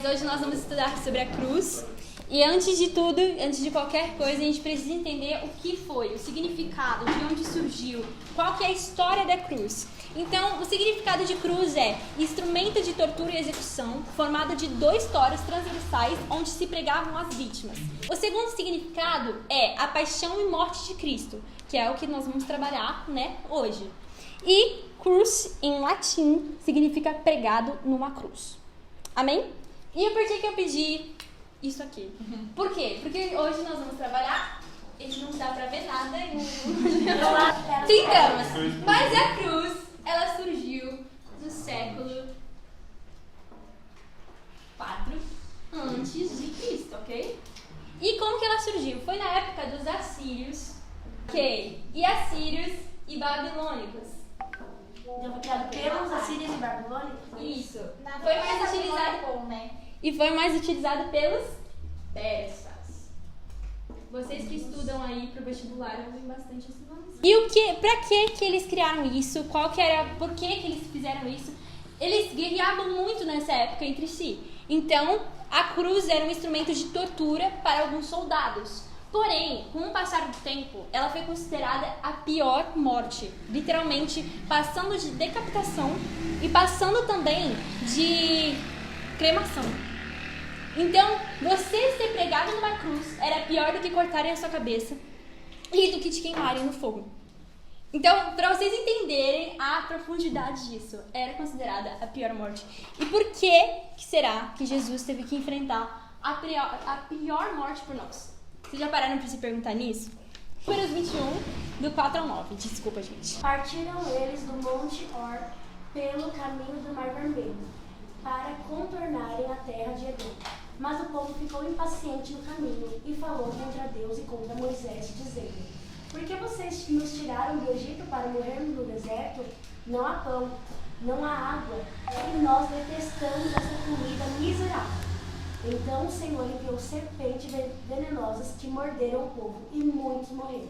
hoje nós vamos estudar sobre a cruz. E antes de tudo, antes de qualquer coisa, a gente precisa entender o que foi, o significado, de onde surgiu, qual que é a história da cruz. Então, o significado de cruz é instrumento de tortura e execução, formado de 2 toras transversais onde se pregavam as vítimas. O segundo significado é a paixão e morte de Cristo, que é o que nós vamos trabalhar, hoje. E cruz, em latim, significa pregado numa cruz. Amém? E por que eu pedi isso aqui? Por quê? Porque hoje nós vamos trabalhar, não dá pra ver nada, tentamos, mas a cruz, ela surgiu no século 4 antes de Cristo, ok? E como que ela surgiu? Foi na época dos assírios, ok? E assírios e babilônicos. Foi criado pelos assírios e babilônicos? Isso. Foi mais utilizado, E foi mais utilizado pelos persas. Vocês que estudam aí pro vestibular ouvem bastante esse nome. E pra que eles criaram isso? Por que eles fizeram isso? Eles guerreavam muito nessa época entre si. Então, a cruz era um instrumento de tortura para alguns soldados. Porém, com o passar do tempo, ela foi considerada a pior morte. Literalmente, passando de decapitação e passando também de cremação. Então, você ser pregado numa cruz era pior do que cortarem a sua cabeça e do que te queimarem no fogo. Então, para vocês entenderem a profundidade disso, era considerada a pior morte. E por que será que Jesus teve que enfrentar a pior morte por nós? Vocês já pararam para se perguntar nisso? Números 21, do 4 ao 9. Desculpa, gente. Partiram eles do Monte Or pelo caminho do Mar Vermelho, para contornarem a terra de Edom. Mas o povo ficou impaciente no caminho e falou contra Deus e contra Moisés, dizendo: Por que vocês nos tiraram do Egito para morrermos no deserto? Não há pão, não há água, e nós detestamos essa comida miserável. Então o Senhor enviou serpentes venenosas que morderam o povo, e muitos morreram.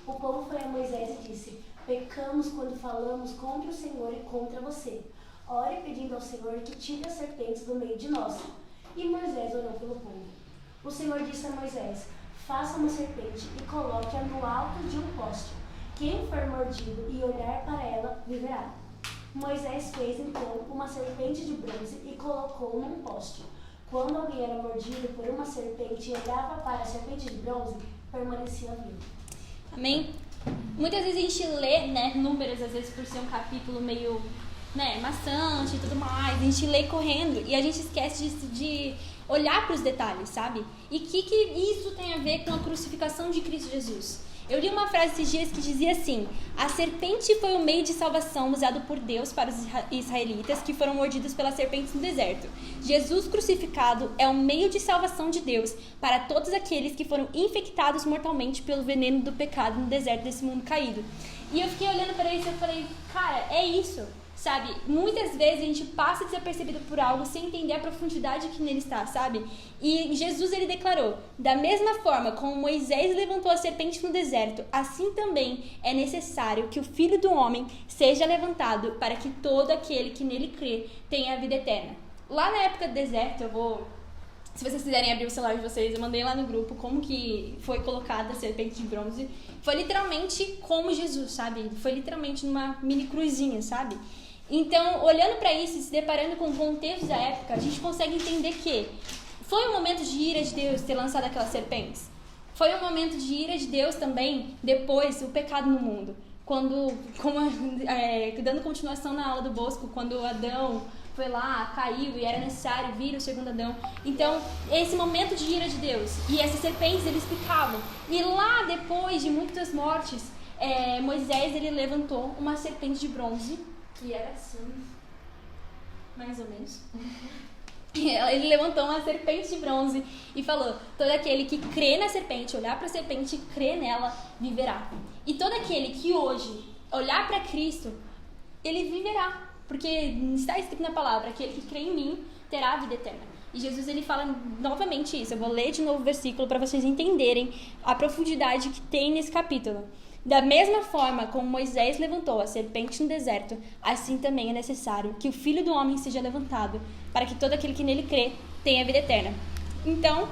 O povo foi a Moisés e disse: Pecamos quando falamos contra o Senhor e contra você. Ore pedindo ao Senhor que tire as serpentes do meio de nós. E Moisés orou pelo povo. O Senhor disse a Moisés: Faça uma serpente e coloque-a no alto de um poste. Quem for mordido e olhar para ela, viverá. Moisés fez então uma serpente de bronze e colocou num poste. Quando alguém era mordido por uma serpente e olhava para a serpente de bronze, permanecia vivo. Amém? Muitas vezes a gente lê, números, às vezes por ser um capítulo meio, maçante e tudo mais, a gente lê correndo e a gente esquece de olhar para os detalhes, sabe? E o que isso tem a ver com a crucificação de Cristo Jesus? Eu li uma frase esses dias que dizia assim: a serpente foi o meio de salvação usado por Deus para os israelitas que foram mordidos pelas serpentes no deserto. Jesus crucificado é o meio de salvação de Deus para todos aqueles que foram infectados mortalmente pelo veneno do pecado no deserto desse mundo caído. E eu fiquei olhando para isso e eu falei, cara, é isso. Sabe, muitas vezes a gente passa desapercebido por algo sem entender a profundidade que nele está, sabe? E Jesus, ele declarou: da mesma forma como Moisés levantou a serpente no deserto, assim também é necessário que o Filho do Homem seja levantado para que todo aquele que nele crê tenha a vida eterna. Lá na época do deserto, se vocês quiserem abrir o celular de vocês, eu mandei lá no grupo como que foi colocada a serpente de bronze. Foi literalmente como Jesus, sabe? Foi literalmente numa mini cruzinha, sabe? Então, olhando para isso e se deparando com o contexto da época, a gente consegue entender que foi um momento de ira de Deus ter lançado aquelas serpentes. Foi um momento de ira de Deus também, depois, o pecado no mundo. Dando continuação na aula do Bosco, quando Adão foi lá, caiu e era necessário vir o segundo Adão. Então, esse momento de ira de Deus. E essas serpentes, eles picavam. E lá, depois de muitas mortes, Moisés, ele levantou uma serpente de bronze, que era assim, mais ou menos. Ele levantou uma serpente de bronze e falou: todo aquele que crê na serpente, olhar para a serpente e crê nela, viverá. E todo aquele que hoje olhar para Cristo, ele viverá. Porque está escrito na palavra: aquele que crê em mim terá a vida eterna. E Jesus, ele fala novamente isso. Eu vou ler de novo o versículo para vocês entenderem a profundidade que tem nesse capítulo. Da mesma forma como Moisés levantou a serpente no deserto, assim também é necessário que o Filho do Homem seja levantado, para que todo aquele que nele crê têm a vida eterna. Então,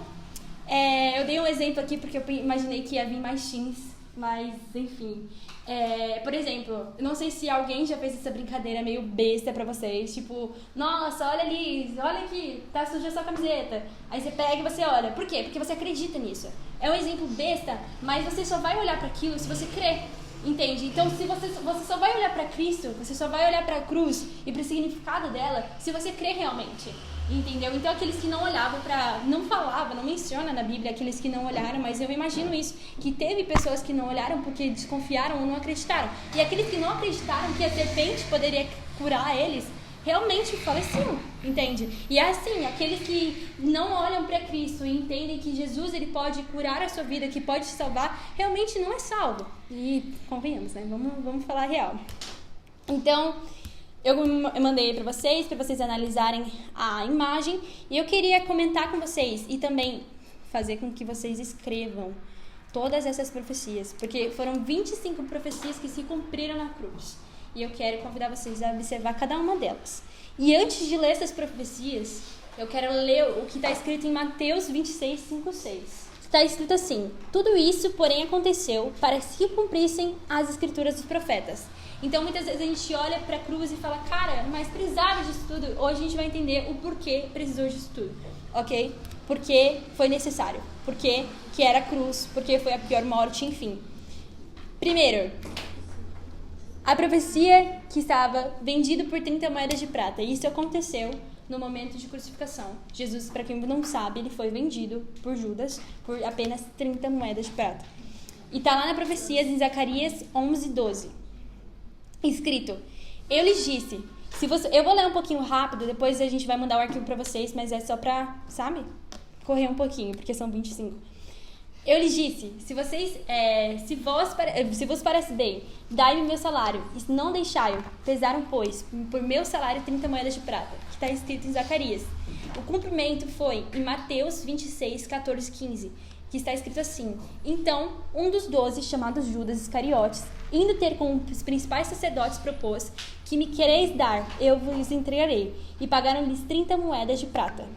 eu dei um exemplo aqui porque eu imaginei que ia vir mais teens, mas enfim. Por exemplo, eu não sei se alguém já fez essa brincadeira meio besta pra vocês, tipo, nossa, olha ali, olha aqui, tá suja a sua camiseta. Aí você pega e você olha. Por quê? Porque você acredita nisso. É um exemplo besta, mas você só vai olhar para aquilo se você crer, entende? Então, se você só vai olhar para Cristo, você só vai olhar para a cruz e para o significado dela se você crer realmente, entendeu? Então, aqueles que não olhavam não falava, não menciona na Bíblia aqueles que não olharam, mas eu imagino isso, que teve pessoas que não olharam porque desconfiaram ou não acreditaram. E aqueles que não acreditaram que a serpente poderia curar eles, realmente faleciam, entende? E é assim, aqueles que não olham para Cristo e entendem que Jesus ele pode curar a sua vida, que pode te salvar, realmente não é salvo. E convenhamos, né? Vamos falar a real. Então, eu mandei para vocês analisarem a imagem, e eu queria comentar com vocês e também fazer com que vocês escrevam todas essas profecias, porque foram 25 profecias que se cumpriram na cruz. E eu quero convidar vocês a observar cada uma delas. E antes de ler essas profecias, eu quero ler o que está escrito em Mateus 26, 5, 6. Está escrito assim: tudo isso, porém, aconteceu para que se cumprissem as escrituras dos profetas. Então, muitas vezes a gente olha para a cruz e fala, cara, mas precisava disso tudo. Hoje a gente vai entender o porquê precisou disso tudo, ok? Porque foi necessário, porque que era a cruz, porque foi a pior morte, enfim. Primeiro, a profecia que estava vendido por 30 moedas de prata. Isso aconteceu no momento de crucificação. Jesus, para quem não sabe, ele foi vendido por Judas por apenas 30 moedas de prata. E está lá na profecia em Zacarias 11, 12. Escrito: eu lhes disse, eu vou ler um pouquinho rápido, depois a gente vai mandar o arquivo para vocês, mas é só para, sabe, correr um pouquinho, porque são 25. Eu lhes disse, se vos parece bem, dai-me meu salário, e não deixai-o, pesaram, pois, por meu salário 30 moedas de prata, que está escrito em Zacarias. O cumprimento foi em Mateus 26, 14, 15, que está escrito assim: então, um dos 12, chamado Judas Iscariotes, indo ter com os principais sacerdotes, propôs: que me quereis dar, eu vos entregarei, e pagaram-lhes 30 moedas de prata.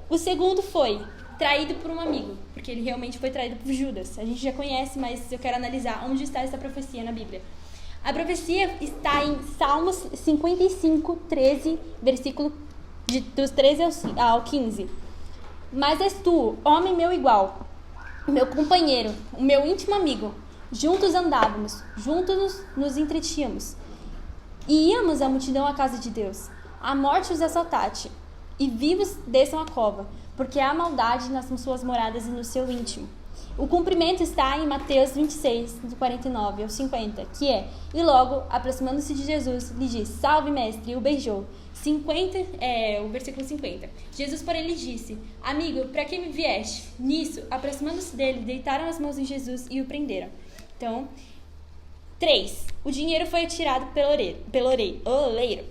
O segundo foi traído por um amigo, porque ele realmente foi traído por Judas. A gente já conhece, mas eu quero analisar onde está essa profecia na Bíblia. A profecia está em Salmos 55, 13, versículo dos 13 ao 15. Mas és tu, homem meu igual, meu companheiro, o meu íntimo amigo. Juntos andávamos, juntos nos entretínhamos. E íamos a multidão à casa de Deus. A morte os assaltate, e vivos desçam a cova, porque há maldade nas suas moradas e no seu íntimo. O cumprimento está em Mateus 26, do 49 ao 50, que é: e logo, aproximando-se de Jesus, lhe disse: salve, mestre, e o beijou. O versículo 50. Jesus, porém, lhe disse: amigo, para que me vieste? Nisso, aproximando-se dele, deitaram as mãos em Jesus e o prenderam. Então, 3. O dinheiro foi atirado pelo oleiro.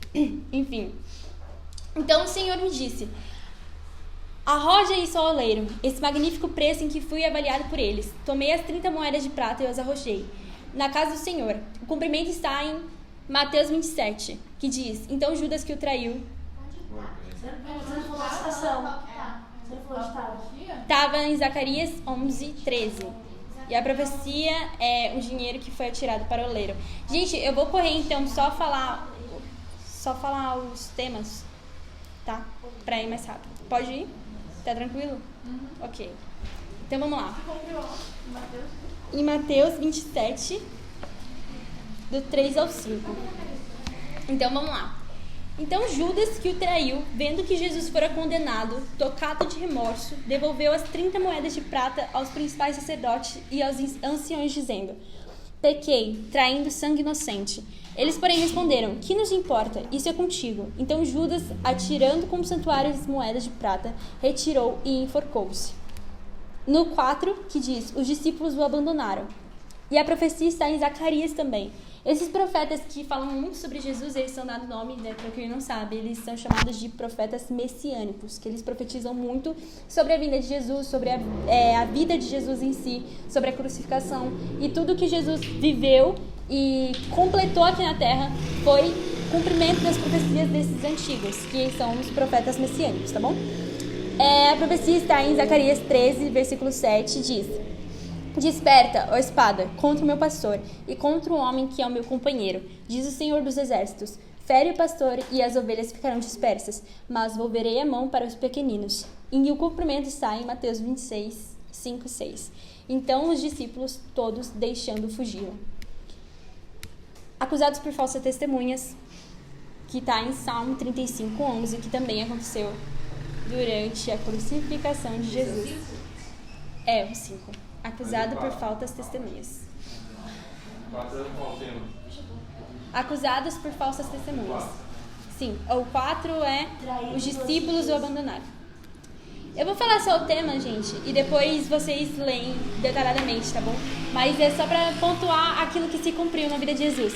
Enfim. Então o Senhor me disse: arroja isso ao oleiro, esse magnífico preço em que fui avaliado por eles. Tomei as 30 moedas de prata e as arrojei na casa do Senhor. O cumprimento está em Mateus 27, que diz: então Judas, que o traiu... Você não falou a citação. Você não falou a citação. Estava em Zacarias 11, 13. E a profecia é o dinheiro que foi atirado para o oleiro. Gente, eu vou correr então, só falar os temas, tá? Para ir mais rápido. Pode ir? Tá tranquilo? Ok. Então vamos lá. Em Mateus 27, do 3 ao 5. Então vamos lá. Então Judas, que o traiu, vendo que Jesus fora condenado, tocado de remorso, devolveu as 30 moedas de prata aos principais sacerdotes e aos anciões, dizendo: pequei, traindo sangue inocente. Eles, porém, responderam: que nos importa? Isso é contigo. Então Judas, atirando com o santuário as moedas de prata, retirou e enforcou-se. No 4, que diz: os discípulos o abandonaram. E a profecia está em Zacarias também. Esses profetas que falam muito sobre Jesus, eles são dados nome, né, para quem não sabe, eles são chamados de profetas messiânicos, que eles profetizam muito sobre a vinda de Jesus, sobre a vida de Jesus em si, sobre a crucificação, e tudo que Jesus viveu e completou aqui na Terra foi cumprimento das profecias desses antigos, que são os profetas messiânicos, tá bom? A profecia está em Zacarias 13, versículo 7, diz: Desperta, ó espada, contra o meu pastor e contra o homem que é o meu companheiro, diz o Senhor dos Exércitos. Fere o pastor e as ovelhas ficarão dispersas, mas volverei a mão para os pequeninos. E o cumprimento está em Mateus 26, 5 e 6. Então os discípulos todos deixando fugiram. Acusados por falsas testemunhas, que está em Salmo 35, 11, que também aconteceu durante a crucificação de Jesus. O 5. Acusado por falsas testemunhas. Acusados por falsas testemunhas. Sim, o 4 é os discípulos o abandonaram. Eu vou falar só o tema, gente, e depois vocês leem detalhadamente, tá bom? Mas é só para pontuar aquilo que se cumpriu na vida de Jesus.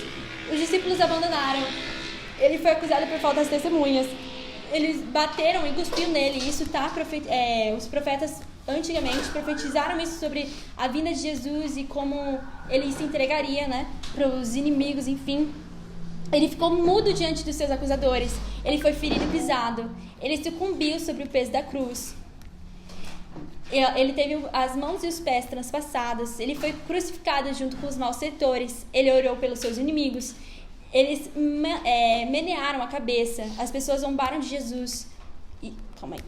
Os discípulos abandonaram. Ele foi acusado por falsas testemunhas. Eles bateram e cuspiram nele. Isso tá, os profetas antigamente profetizaram isso sobre a vinda de Jesus e como ele se entregaria, né, para os inimigos, enfim. Ele ficou mudo diante dos seus acusadores. Ele foi ferido e pisado. Ele sucumbiu sobre o peso da cruz. Ele teve as mãos e os pés transpassados. Ele foi crucificado junto com os malfeitores. Ele orou pelos seus inimigos. Eles menearam a cabeça. As pessoas zombaram de Jesus. Calma aí.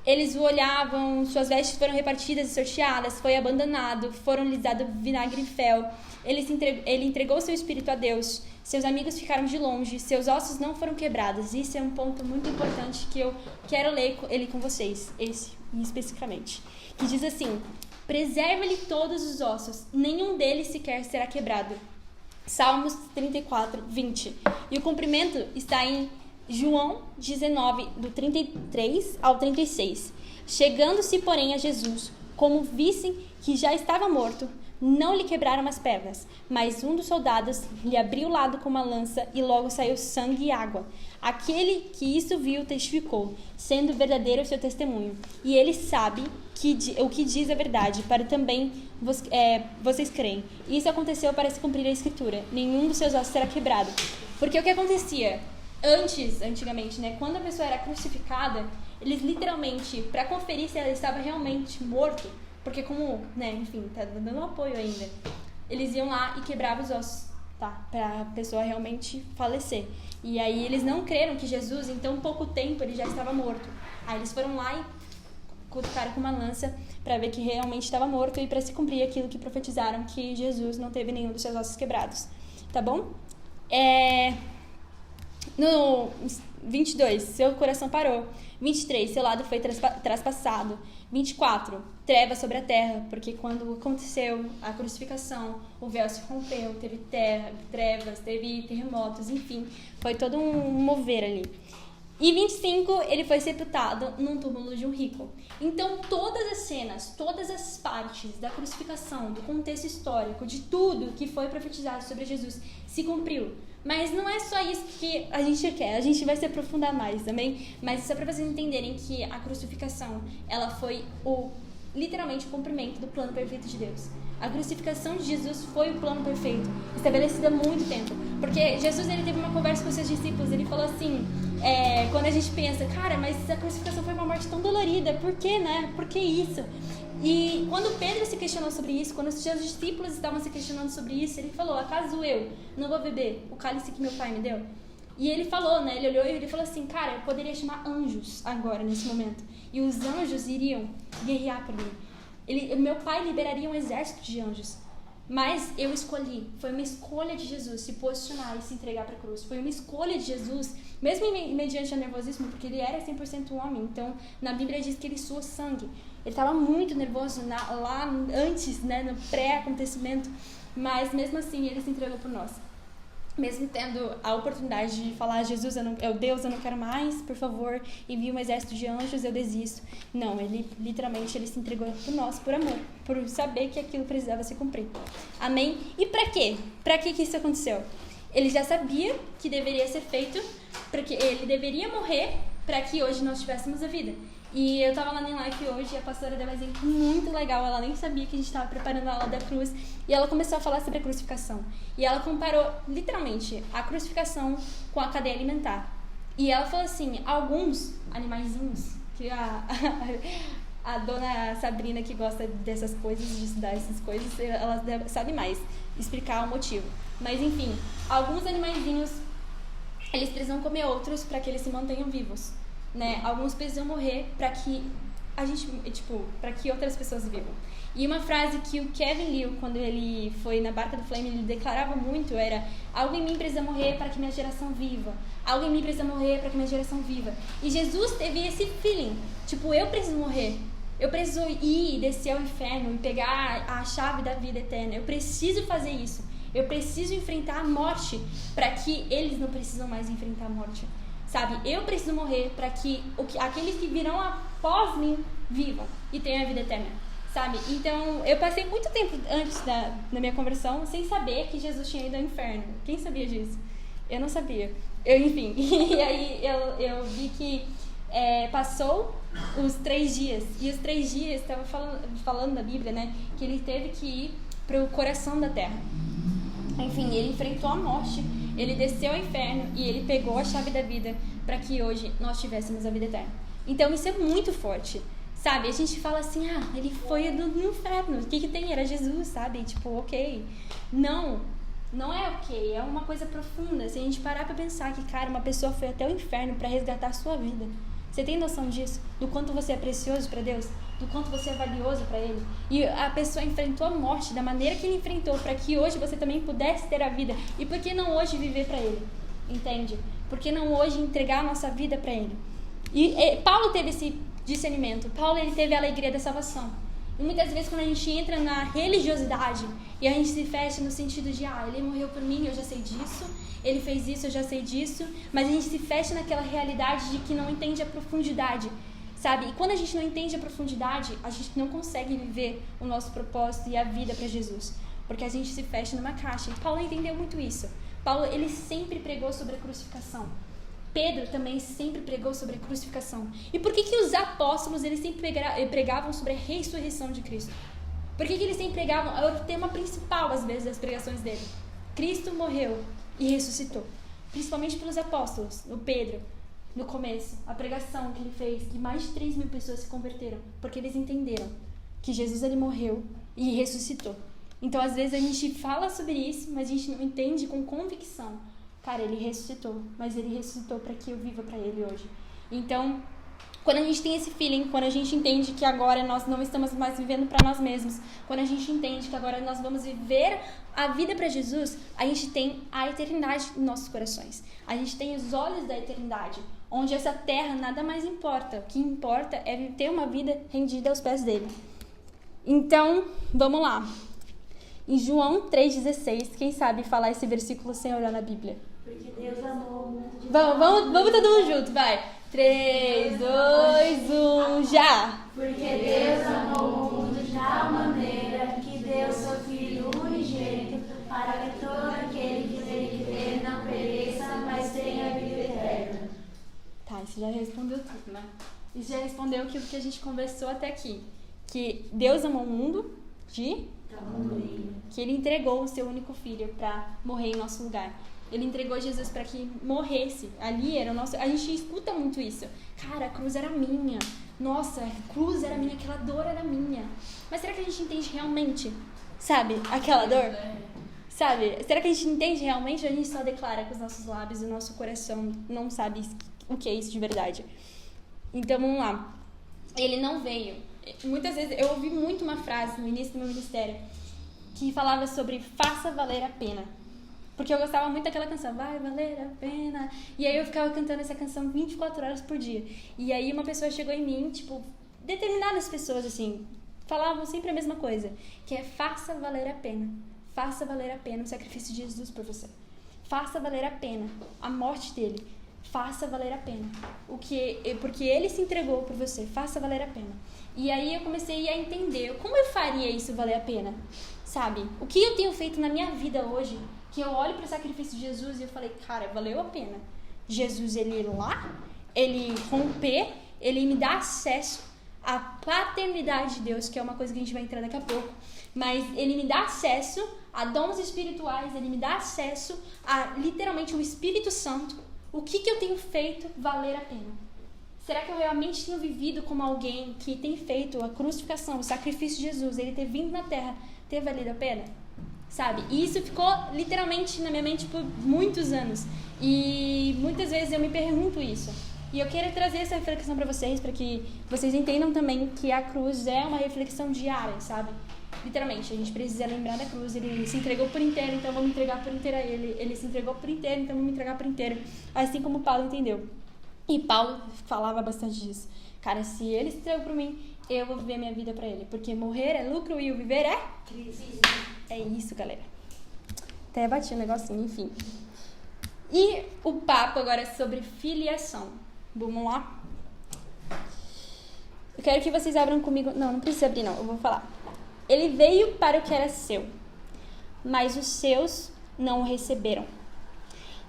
Eles o olhavam, suas vestes foram repartidas e sorteadas, foi abandonado, foram lhes dado vinagre e fel. Ele entregou seu espírito a Deus. Seus amigos ficaram de longe, seus ossos não foram quebrados. Isso é um ponto muito importante que eu quero ler ele com vocês, esse especificamente. Que diz assim: preserva-lhe todos os ossos, nenhum deles sequer será quebrado. Salmos 34, 20. E o cumprimento está em João 19, do 33 ao 36. Chegando-se, porém, a Jesus, como vissem que já estava morto, não lhe quebraram as pernas, mas um dos soldados lhe abriu o lado com uma lança e logo saiu sangue e água. Aquele que isso viu testificou, sendo verdadeiro o seu testemunho. E ele sabe o que diz a verdade, para também vocês creem. Isso aconteceu para se cumprir a escritura. Nenhum dos seus ossos será quebrado. Porque o que acontecia? Antigamente, né, quando a pessoa era crucificada, eles literalmente, para conferir se ela estava realmente morto, porque como, né, enfim, tá dando apoio ainda, eles iam lá e quebravam os ossos, tá, para a pessoa realmente falecer. E aí eles não creram que Jesus, em tão pouco tempo, ele já estava morto. Aí eles foram lá e cutucaram com uma lança para ver que realmente estava morto e para se cumprir aquilo que profetizaram, que Jesus não teve nenhum dos seus ossos quebrados, tá bom? No 22, seu coração parou. 23, seu lado foi traspassado. 24, trevas sobre a terra, porque quando aconteceu a crucificação, o véu se rompeu, teve trevas, teve terremotos, enfim, foi todo um mover ali. E 25, ele foi sepultado num túmulo de um rico. Então, todas as cenas, todas as partes da crucificação, do contexto histórico, de tudo que foi profetizado sobre Jesus, se cumpriu. Mas não é só isso que a gente quer, a gente vai se aprofundar mais também, mas só para vocês entenderem que a crucificação, ela foi literalmente o cumprimento do plano perfeito de Deus. A crucificação de Jesus foi o plano perfeito, estabelecido há muito tempo. Porque Jesus, ele teve uma conversa com seus discípulos, ele falou assim, quando a gente pensa, cara, mas a crucificação foi uma morte tão dolorida, por que, né? Por que isso? E quando Pedro se questionou sobre isso, quando os seus discípulos estavam se questionando sobre isso, ele falou, acaso eu não vou beber o cálice que meu pai me deu? E ele falou, né, ele olhou e ele falou assim, cara, eu poderia chamar anjos agora, nesse momento. E os anjos iriam guerrear por mim. Meu pai liberaria um exército de anjos. Mas eu escolhi, foi uma escolha de Jesus se posicionar e se entregar para a cruz. Foi uma escolha de Jesus, mesmo mediante o nervosismo, porque ele era 100% homem. Então, na Bíblia diz que ele suou sangue. Ele estava muito nervoso lá antes, né, no pré-acontecimento. Mas mesmo assim, ele se entregou por nós. Mesmo tendo a oportunidade de falar, Jesus, Deus, eu não quero mais, por favor, envie um exército de anjos, eu desisto. Não, ele literalmente ele se entregou por nós, por amor, por saber que aquilo precisava se cumprir. Amém? E pra quê? Pra que isso aconteceu? Ele já sabia que deveria ser feito, porque ele deveria morrer para que hoje nós tivéssemos a vida. E eu tava lá em live hoje e a pastora deu um exemplo muito legal. Ela nem sabia que a gente tava preparando a aula da cruz. E ela começou a falar sobre a crucificação. E ela comparou, literalmente, a crucificação com a cadeia alimentar. E ela falou assim, alguns animaizinhos que a dona Sabrina, que gosta dessas coisas, de estudar essas coisas, ela sabe mais explicar o motivo. Mas enfim, alguns animaizinhos, eles precisam comer outros para que eles se mantenham vivos, né? Alguns precisam morrer para que para que outras pessoas vivam. E uma frase que o Kevin Liu, quando ele foi na Barca do Flame, ele declarava muito, era: algo em mim precisa morrer para que minha geração viva. Algo em mim precisa morrer para que minha geração viva. E Jesus teve esse feeling, eu preciso morrer. Eu preciso ir, descer ao inferno e pegar a chave da vida eterna. Eu preciso fazer isso. Eu preciso enfrentar a morte para que eles não precisam mais enfrentar a morte. Sabe? Eu preciso morrer para que aqueles que virão após mim vivam e tenham a vida eterna. Sabe? Então, eu passei muito tempo antes da minha conversão sem saber que Jesus tinha ido ao inferno. Quem sabia disso? Eu não sabia. Enfim, e aí eu vi que passou os 3 dias. E os 3 dias, estava falando na Bíblia, né? Que ele teve que ir para o coração da terra. Enfim, ele enfrentou a morte, ele desceu ao inferno e ele pegou a chave da vida para que hoje nós tivéssemos a vida eterna. Então, isso é muito forte. Sabe, a gente fala assim, ele foi no inferno, o que tem? Era Jesus, sabe? Ok. Não é ok, é uma coisa profunda. Se a gente parar pra pensar que, cara, uma pessoa foi até o inferno pra resgatar a sua vida. Você tem noção disso? Do quanto você é precioso pra Deus? Do quanto você é valioso pra Ele? E a pessoa enfrentou a morte da maneira que Ele enfrentou pra que hoje você também pudesse ter a vida. E por que não hoje viver pra Ele? Entende? Por que não hoje entregar a nossa vida pra Ele? E Paulo teve esse discernimento. Paulo, ele teve a alegria da salvação. E muitas vezes quando a gente entra na religiosidade e a gente se fecha no sentido de ele morreu por mim, eu já sei disso, ele fez isso, eu já sei disso, mas a gente se fecha naquela realidade de que não entende a profundidade, sabe? E quando a gente não entende a profundidade, a gente não consegue viver o nosso propósito e a vida para Jesus, porque a gente se fecha numa caixa. E Paulo entendeu muito isso. Paulo, ele sempre pregou sobre a crucificação. Pedro também sempre pregou sobre a crucificação. E por que os apóstolos eles sempre pregavam sobre a ressurreição de Cristo? Por que eles sempre pregavam? Era o tema principal, às vezes, das pregações dele. Cristo morreu e ressuscitou. Principalmente pelos apóstolos, o Pedro, no começo. A pregação que ele fez, que mais de 3.000 pessoas se converteram. Porque eles entenderam que Jesus ele morreu e ressuscitou. Então, às vezes, a gente fala sobre isso, mas a gente não entende com convicção. Cara, ele ressuscitou, mas ele ressuscitou para que eu viva para ele hoje. Então, quando a gente tem esse feeling, quando a gente entende que agora nós não estamos mais vivendo para nós mesmos, quando a gente entende que agora nós vamos viver a vida para Jesus, a gente tem a eternidade em nossos corações. A gente tem os olhos da eternidade, onde essa terra nada mais importa. O que importa é ter uma vida rendida aos pés dele. Então, vamos lá. Em João 3,16, quem sabe falar esse versículo sem olhar na Bíblia? Porque Deus amou o mundo de Vamos todo mundo junto, vai. 3, 2, 1, já! Porque Deus amou o mundo de tal maneira que deu seu Filho unigênito para que todo aquele que nele crê não pereça, mas tenha a vida eterna. Tá, isso já respondeu tudo, né? Isso já respondeu aquilo que a gente conversou até aqui. Que Deus amou o mundo que ele entregou o seu único filho para morrer em nosso lugar. Ele entregou Jesus para que morresse. Ali era o nosso... A gente escuta muito isso. Cara, a cruz era minha. Nossa, a cruz era minha, aquela dor era minha. Mas será que a gente entende realmente? Sabe? Aquela dor? Sabe? Será que a gente entende realmente ou a gente só declara com os nossos lábios e o nosso coração não sabe o que é isso de verdade? Então, vamos lá. Ele não veio. Muitas vezes eu ouvi muito uma frase no início do meu ministério que falava sobre faça valer a pena. Porque eu gostava muito daquela canção, vai valer a pena. E aí eu ficava cantando essa canção 24 horas por dia. E aí uma pessoa chegou em mim, determinadas pessoas, assim, falavam sempre a mesma coisa. Que é faça valer a pena. Faça valer a pena o sacrifício de Jesus por você. Faça valer a pena a morte dele. Faça valer a pena. Porque ele se entregou por você. Faça valer a pena. E aí eu comecei a entender como eu faria isso valer a pena. Sabe? O que eu tenho feito na minha vida hoje, que eu olho para o sacrifício de Jesus e eu falei, cara, valeu a pena. Jesus, ele ir lá, ele romper, ele me dá acesso à paternidade de Deus, que é uma coisa que a gente vai entrar daqui a pouco. Mas ele me dá acesso a dons espirituais, ele me dá acesso a, literalmente, o Espírito Santo. O que eu tenho feito valer a pena? Será que eu realmente tenho vivido como alguém que tem feito a crucificação, o sacrifício de Jesus, ele ter vindo na Terra, ter valido a pena? Sabe? E isso ficou literalmente na minha mente por muitos anos. E muitas vezes eu me pergunto isso. E eu quero trazer essa reflexão para que vocês entendam também que a cruz é uma reflexão diária, sabe? Literalmente, a gente precisa lembrar da cruz. Ele se entregou por inteiro, então eu vou me entregar por inteiro a ele. Ele se entregou por inteiro, então eu vou me entregar por inteiro. Assim como Paulo entendeu. E Paulo falava bastante disso. Cara, se ele se entregou por mim, eu vou viver minha vida pra ele. Porque morrer é lucro e o viver é Cristo. É isso, galera. Até bati um negocinho, enfim. E o papo agora é sobre filiação. Vamos lá? Eu quero que vocês abram comigo. Não precisa abrir não, eu vou falar. Ele veio para o que era seu, mas os seus não o receberam.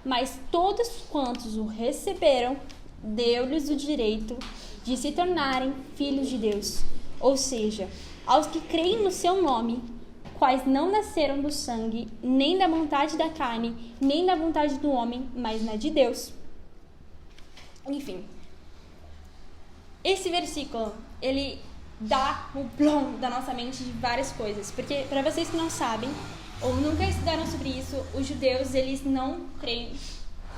Mas todos quantos o receberam, deu-lhes o direito de se tornarem filhos de Deus. Ou seja, aos que creem no seu nome, quais não nasceram do sangue, nem da vontade da carne, nem da vontade do homem, mas na de Deus. Enfim, esse versículo, ele dá o plom da nossa mente de várias coisas. Porque, para vocês que não sabem, ou nunca estudaram sobre isso, os judeus, eles não creem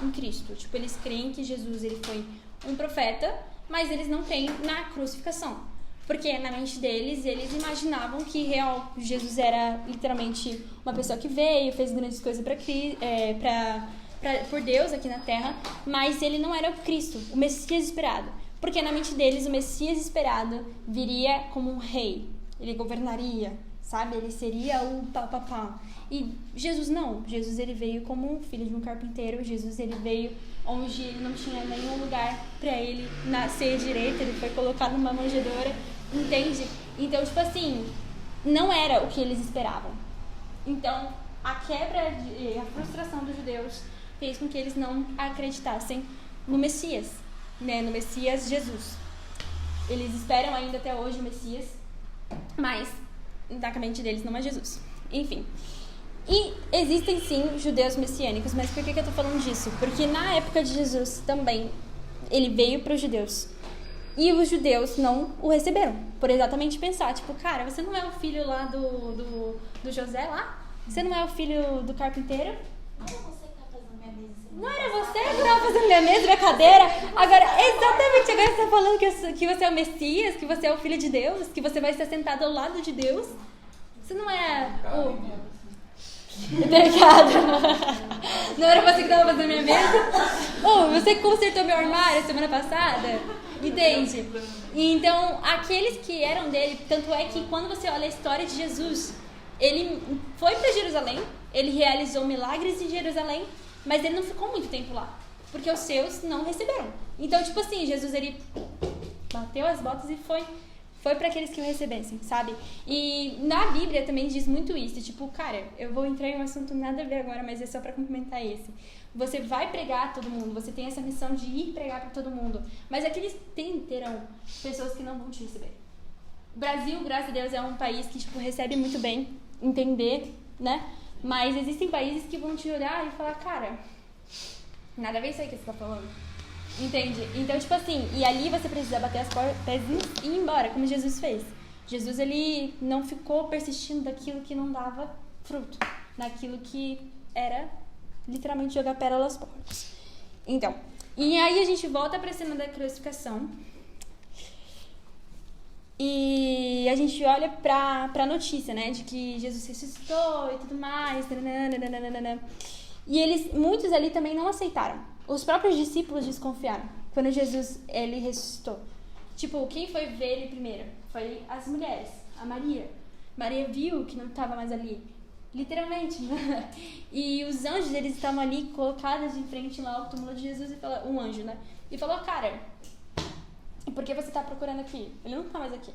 em Cristo. Tipo, eles creem que Jesus, ele foi um profeta, mas eles não creem na crucificação. Porque na mente deles, eles imaginavam que Jesus era literalmente uma pessoa que veio, fez grandes coisas por Deus aqui na Terra, mas ele não era o Cristo, o Messias esperado. Porque na mente deles, o Messias esperado viria como um rei. Ele governaria, sabe? Ele seria o papapá. E Jesus não. Jesus, ele veio como um filho de um carpinteiro. Jesus, ele veio onde ele não tinha nenhum lugar para ele nascer direito. Ele foi colocado numa manjedoura. Entende? Então, tipo assim, não era o que eles esperavam. Então, a frustração dos judeus fez com que eles não acreditassem no Messias, né? No Messias Jesus. Eles esperam ainda até hoje o Messias, mas na mente deles não é Jesus. Enfim. E existem sim judeus messiânicos, mas por que eu tô falando disso? Porque na época de Jesus também, ele veio para os judeus. E os judeus não o receberam, por exatamente pensar, tipo, cara, você não é o filho lá do José lá? Você não é o filho do carpinteiro? Não era você que estava fazendo minha mesa, minha cadeira? Agora, exatamente, agora você está falando que você é o Messias, que você é o Filho de Deus, que você vai estar sentado ao lado de Deus? Você não é o... Obrigada. Não era você que estava fazendo minha mesa? Você que consertou meu armário semana passada? Entende? E então, aqueles que eram dele, tanto é que quando você olha a história de Jesus, ele foi para Jerusalém, ele realizou milagres em Jerusalém, mas ele não ficou muito tempo lá, porque os seus não receberam. Então, tipo assim, Jesus, ele bateu as botas e foi para aqueles que o recebessem, sabe? E na Bíblia também diz muito isso, tipo, cara, eu vou entrar em um assunto nada a ver agora, mas é só pra complementar esse. Você vai pregar a todo mundo, você tem essa missão de ir pregar pra todo mundo, mas aqueles terão pessoas que não vão te receber. O Brasil, graças a Deus, é um país que, tipo, recebe muito bem, entender, né? Mas existem países que vão te olhar e falar, cara, nada a ver isso aí que você tá falando. Entende? Então, tipo assim, e ali você precisa bater as portas e ir embora, como Jesus fez. Jesus, ele não ficou persistindo daquilo que não dava fruto, naquilo que era literalmente jogar pérolas porcas. Então, e aí a gente volta pra cena da crucificação e a gente olha pra notícia, né, de que Jesus ressuscitou e tudo mais, e muitos ali também não aceitaram. Os próprios discípulos desconfiaram quando Jesus, ele ressuscitou. Tipo, quem foi ver ele primeiro? Foi as mulheres, a Maria. Maria viu que não estava mais ali, literalmente. E os anjos, eles estavam ali colocados em frente lá ao túmulo de Jesus, e um anjo, né? E falou, cara, por que você está procurando aqui? Ele não está mais aqui.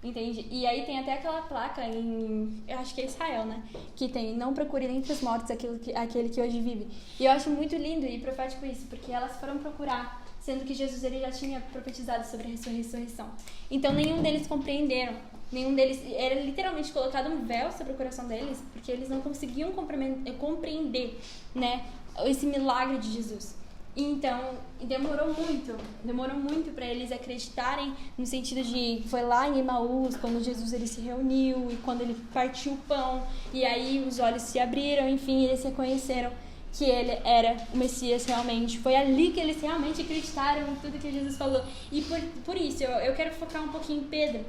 Entende? E aí tem até aquela placa eu acho que é Israel, né? Que tem, não procure entre os mortos aquele que hoje vive. E eu acho muito lindo e profético isso, porque elas foram procurar, sendo que Jesus, ele já tinha profetizado sobre a ressurreição. Então nenhum deles compreenderam. Nenhum deles, era literalmente colocado um véu sobre o coração deles, porque eles não conseguiam compreender, né, esse milagre de Jesus. Então, demorou muito para eles acreditarem, no sentido de, foi lá em Emaús, quando Jesus ele se reuniu e quando ele partiu o pão, e aí os olhos se abriram, enfim, eles reconheceram que ele era o Messias realmente. Foi ali que eles realmente acreditaram em tudo que Jesus falou. E por isso, eu quero focar um pouquinho em Pedro,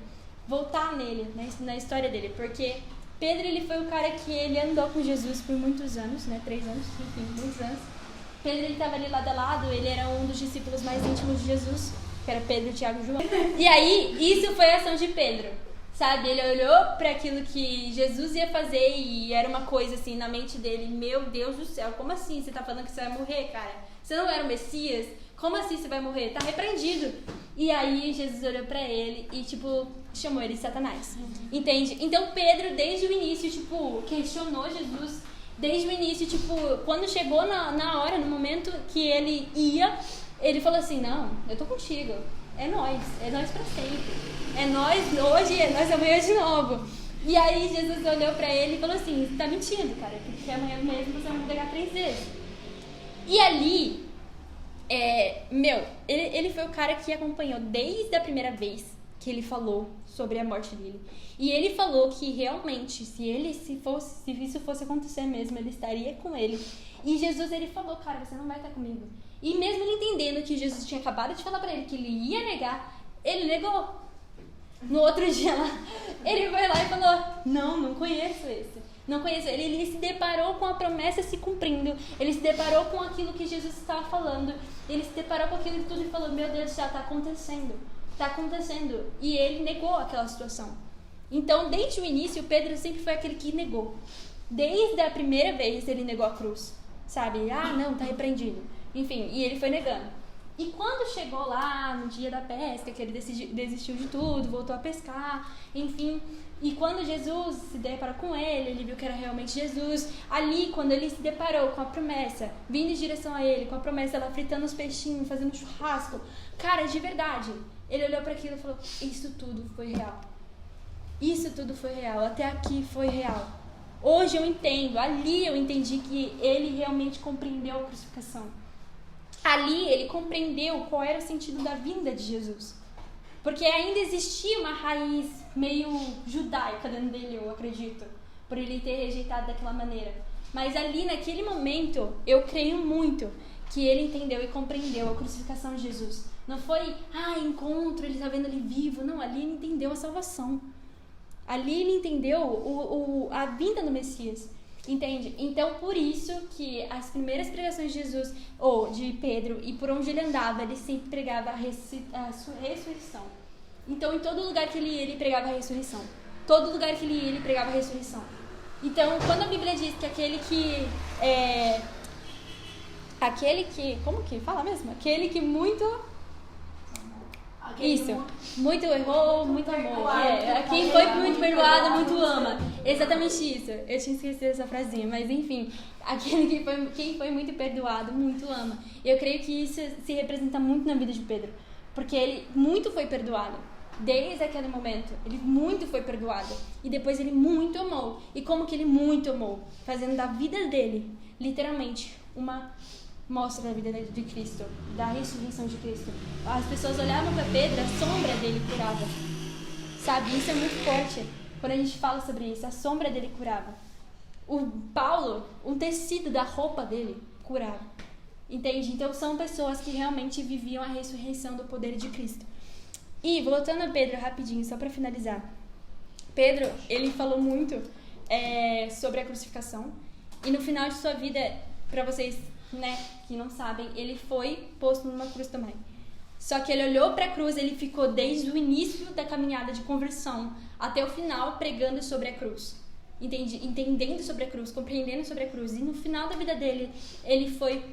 voltar nele, na história dele, porque Pedro ele foi o cara que ele andou com Jesus por muitos anos, 3 anos, enfim, muitos anos. Pedro ele estava ali lado a lado, ele era um dos discípulos mais íntimos de Jesus, que era Pedro, Tiago e João. E aí, isso foi a ação de Pedro, sabe? Ele olhou para aquilo que Jesus ia fazer e era uma coisa assim na mente dele: meu Deus do céu, como assim você tá falando que você vai morrer, cara? Você não era o Messias? Como assim você vai morrer? Tá repreendido. E aí Jesus olhou pra ele e, chamou ele de Satanás. Entende? Então Pedro, desde o início, questionou Jesus. Desde o início, quando chegou na hora, no momento que ele ia, ele falou assim: não, eu tô contigo. É nós pra sempre. É nós hoje, é nós amanhã de novo. E aí Jesus olhou pra ele e falou assim: você tá mentindo, cara, porque amanhã mesmo você vai me negar 3 vezes. E ali, ele foi o cara que acompanhou desde a primeira vez que ele falou sobre a morte dele. E ele falou que realmente, se isso fosse acontecer mesmo, ele estaria com ele. E Jesus, ele falou: cara, você não vai estar comigo. E mesmo ele entendendo que Jesus tinha acabado de falar pra ele que ele ia negar, ele negou. No outro dia lá, ele foi lá e falou: não conheço esse. Não conheço. Ele se deparou com a promessa se cumprindo. Ele se deparou com aquilo que Jesus estava falando. Ele se deparou com aquilo tudo e falou: meu Deus do céu, tá acontecendo. Tá acontecendo. E ele negou aquela situação. Então, desde o início, Pedro sempre foi aquele que negou. Desde a primeira vez ele negou a cruz. Sabe? Não, tá repreendido. Enfim, e ele foi negando. E quando chegou lá no dia da pesca, que ele desistiu de tudo, voltou a pescar, enfim. E quando Jesus se deparou com ele viu que era realmente Jesus. Ali, quando ele se deparou com a promessa, vindo em direção a ele, com a promessa, ela fritando os peixinhos, fazendo churrasco. Cara, de verdade, ele olhou para aquilo e falou: isso tudo foi real. Isso tudo foi real, até aqui foi real. Hoje eu entendo, ali eu entendi que ele realmente compreendeu a crucificação. Ali ele compreendeu qual era o sentido da vinda de Jesus. Porque ainda existia uma raiz meio judaica dentro dele, eu acredito, por ele ter rejeitado daquela maneira. Mas ali, naquele momento, eu creio muito que ele entendeu e compreendeu a crucificação de Jesus. Não foi, encontro, ele está vendo ele vivo. Não, ali ele entendeu a salvação. Ali ele entendeu a vinda do Messias. Entende? Então, por isso que as primeiras pregações de Jesus, ou de Pedro, e por onde ele andava, ele sempre pregava a ressurreição. Então, em todo lugar que ele ia, ele pregava a ressurreição. Todo lugar que ele ia, ele pregava a ressurreição. Então, quando a Bíblia diz que como que fala mesmo? Aquele que muito... muito errou, muito amou. Quem foi muito perdoado, muito ama. Exatamente isso. Eu tinha esquecido essa frasinha, mas enfim. Quem foi muito perdoado, muito ama. E eu creio que isso se representa muito na vida de Pedro. Porque ele muito foi perdoado. Desde aquele momento, ele muito foi perdoado. E depois ele muito amou. E como que ele muito amou? Fazendo da vida dele, literalmente, uma mostra da vida de Cristo, da ressurreição de Cristo. As pessoas olhavam para Pedro, a sombra dele curava. Sabe? Isso é muito forte. Quando a gente fala sobre isso, a sombra dele curava. O Paulo, o tecido da roupa dele curava. Entende? Então são pessoas que realmente viviam a ressurreição do poder de Cristo. E voltando a Pedro rapidinho, só para finalizar. Pedro, ele falou muito sobre a crucificação. E no final de sua vida, para vocês que não sabem, ele foi posto numa cruz também. Só que ele olhou para a cruz, ele ficou desde o início da caminhada de conversão até o final pregando sobre a cruz. Entendendo sobre a cruz, compreendendo sobre a cruz. E no final da vida dele, ele foi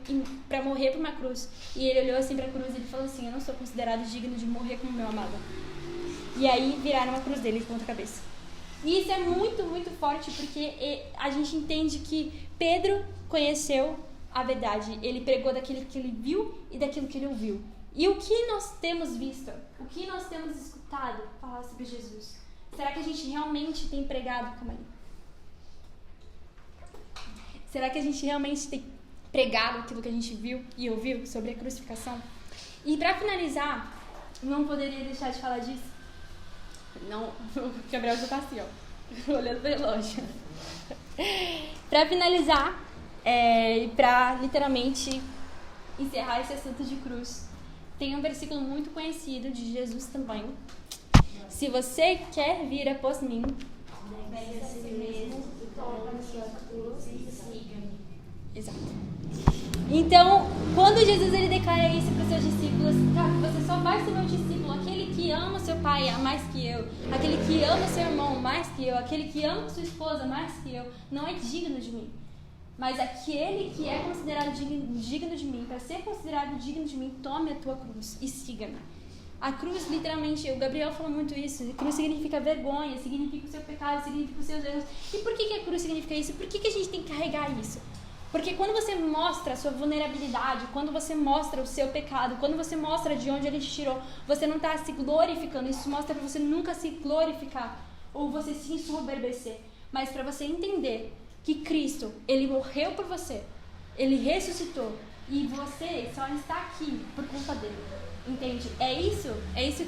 para morrer por uma cruz. E ele olhou assim para a cruz e ele falou assim: eu não sou considerado digno de morrer como meu amado. E aí viraram a cruz dele de ponta cabeça. E isso é muito, muito forte, porque a gente entende que Pedro conheceu a verdade. Ele pregou daquilo que ele viu e daquilo que ele ouviu. E o que nós temos visto? O que nós temos escutado falar sobre Jesus? Será que a gente realmente tem pregado? Calma aí. Será que a gente realmente tem pregado aquilo que a gente viu e ouviu sobre a crucificação. E para finalizar, não poderia deixar de falar disso. Não, o Gabriel já tá assim, ó, olhando pro relógio. Para finalizar, e para literalmente encerrar esse assunto de cruz, tem um versículo muito conhecido de Jesus também. Se você quer vir após mim, negue a si mesmo, tome a sua cruz e siga-me. Exato. Então, quando Jesus ele declara isso para os seus discípulos, você só vai ser meu discípulo aquele que ama seu pai mais que eu, aquele que ama seu irmão mais que eu, aquele que ama sua esposa mais que eu, não é digno de mim. Mas aquele que é considerado digno de mim, para ser considerado digno de mim, tome a tua cruz e siga-me. A cruz, literalmente, o Gabriel falou muito isso, a cruz significa vergonha, significa o seu pecado, significa os seus erros. E por que a cruz significa isso? Por que a gente tem que carregar isso? Porque quando você mostra a sua vulnerabilidade, quando você mostra o seu pecado, quando você mostra de onde ele te tirou, você não está se glorificando. Isso mostra para você nunca se glorificar ou você se ensoberbecer. Mas para você entender que Cristo, ele morreu por você, ele ressuscitou e você só está aqui por conta dele. Entende? É isso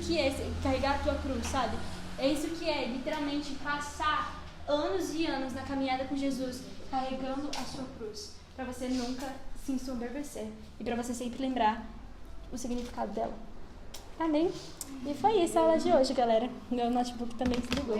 que é carregar a tua cruz, sabe? É isso que é literalmente passar anos e anos na caminhada com Jesus, carregando a sua cruz, para você nunca se ensoberbecer e para você sempre lembrar o significado dela. Amém? E foi isso a aula de hoje, galera. Meu notebook também se ligou.